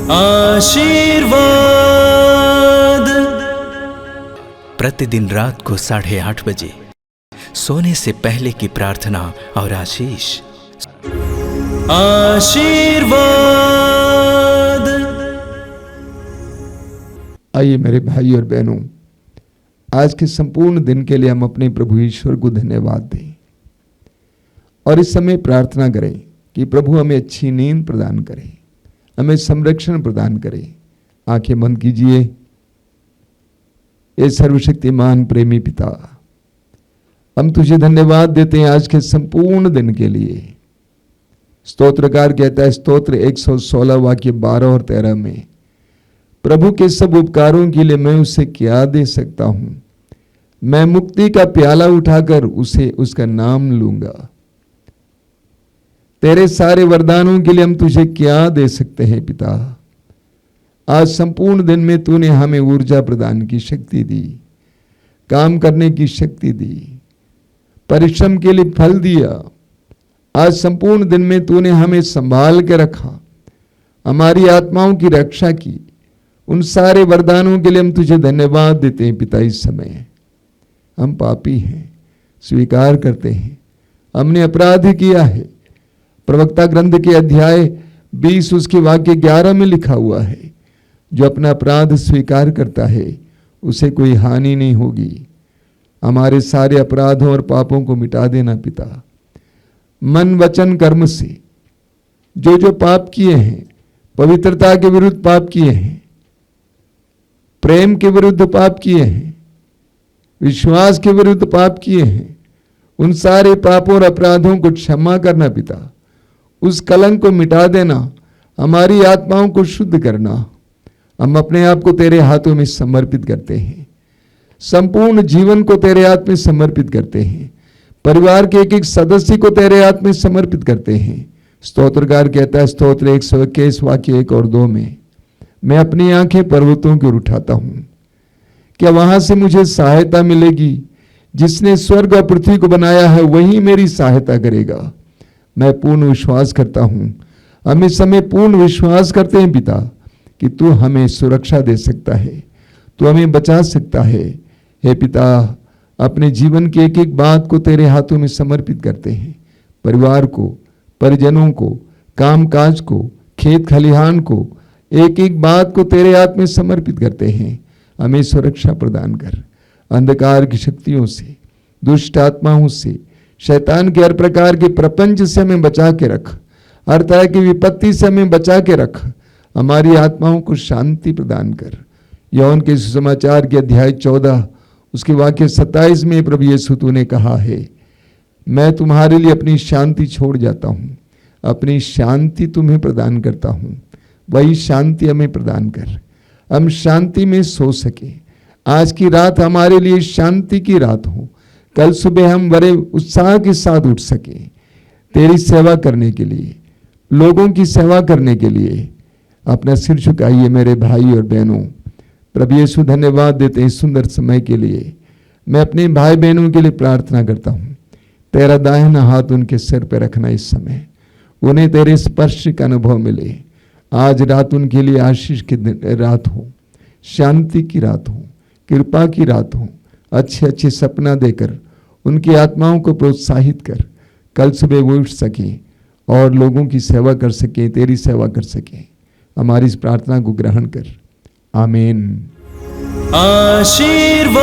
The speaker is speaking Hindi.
आशीर्वाद। प्रतिदिन रात को 8:30 बजे सोने से पहले की प्रार्थना और आशीष। आशीर्वाद। आइए मेरे भाई और बहनों, आज के संपूर्ण दिन के लिए हम अपने प्रभु ईश्वर को धन्यवाद दें और इस समय प्रार्थना करें कि प्रभु हमें अच्छी नींद प्रदान करे, हमें संरक्षण प्रदान करे। आंखें बंद कीजिए। ये सर्वशक्तिमान प्रेमी पिता, हम तुझे धन्यवाद देते हैं आज के संपूर्ण दिन के लिए। स्तोत्रकार कहता है स्तोत्र 116 वाक्य 12 और 13 में, प्रभु के सब उपकारों के लिए मैं उसे क्या दे सकता हूं। मैं मुक्ति का प्याला उठाकर उसे उसका नाम लूंगा। तेरे सारे वरदानों के लिए हम तुझे क्या दे सकते हैं पिता। आज संपूर्ण दिन में तूने हमें ऊर्जा प्रदान की शक्ति दी, काम करने की शक्ति दी, परिश्रम के लिए फल दिया। आज संपूर्ण दिन में तूने हमें संभाल के रखा, हमारी आत्माओं की रक्षा की। उन सारे वरदानों के लिए हम तुझे धन्यवाद देते हैं पिता। इस समय हम पापी हैं, स्वीकार करते हैं, हमने अपराध किया है। प्रवक्ता ग्रंथ के अध्याय 20 उसके वाक्य 11 में लिखा हुआ है, जो अपना अपराध स्वीकार करता है उसे कोई हानि नहीं होगी। हमारे सारे अपराधों और पापों को मिटा देना पिता। मन वचन कर्म से जो जो पाप किए हैं, पवित्रता के विरुद्ध पाप किए हैं, प्रेम के विरुद्ध पाप किए हैं, विश्वास के विरुद्ध पाप किए हैं, उन सारे पापों और अपराधों को क्षमा करना पिता। उस कलंक को मिटा देना, हमारी आत्माओं को शुद्ध करना। हम अपने आप को तेरे हाथों में समर्पित करते हैं, संपूर्ण जीवन को तेरे हाथ में समर्पित करते हैं, परिवार के एक एक सदस्य को तेरे हाथ में समर्पित करते हैं। स्तोत्रकार कहता है स्तोत्र 121 वाक्य 1 और 2 में, मैं अपनी आंखें पर्वतों की ओर उठाता हूं, क्या वहां से मुझे सहायता मिलेगी। जिसने स्वर्ग और पृथ्वी को बनाया है वही मेरी सहायता करेगा। मैं पूर्ण विश्वास करता हूं, हम इस समय पूर्ण विश्वास करते हैं पिता कि तू हमें सुरक्षा दे सकता है, तू हमें बचा सकता है। हे पिता, अपने जीवन की एक एक बात को तेरे हाथों में समर्पित करते हैं। परिवार को, परिजनों को, काम काज को, खेत खलिहान को, एक एक बात को तेरे हाथ में समर्पित करते हैं। हमें सुरक्षा प्रदान कर, अंधकार की शक्तियों से, दुष्ट आत्माओं से, शैतान के हर प्रकार के प्रपंच से हमें बचा के रख, हर तरह की विपत्ति से हमें बचा के रख। हमारी आत्माओं को शांति प्रदान कर। यूहन्ना के सुसमाचार के अध्याय 14 उसके वाक्य 27 में प्रभु यीशु तूने कहा है, मैं तुम्हारे लिए अपनी शांति छोड़ जाता हूँ, अपनी शांति तुम्हें प्रदान करता हूँ। वही शांति हमें प्रदान कर, हम शांति में सो सके। आज की रात हमारे लिए शांति की रात हो, कल सुबह हम बड़े उत्साह के साथ उठ सके तेरी सेवा करने के लिए, लोगों की सेवा करने के लिए। अपना सिर झुकाइए मेरे भाई और बहनों। प्रभु यीशु धन्यवाद देते हैं इस सुंदर समय के लिए। मैं अपने भाई बहनों के लिए प्रार्थना करता हूँ, तेरा दाहिना हाथ उनके सिर पर रखना। इस समय उन्हें तेरे स्पर्श का अनुभव मिले। आज रात उनके लिए आशीष की रात हो, शांति की रात हो, कृपा की रात हो। अच्छे अच्छे सपना देकर उनकी आत्माओं को प्रोत्साहित कर, कल सुबह वो उठ सकें और लोगों की सेवा कर सकें, तेरी सेवा कर सकें। हमारी इस प्रार्थना को ग्रहण कर। आमीन। आशीर्वाद।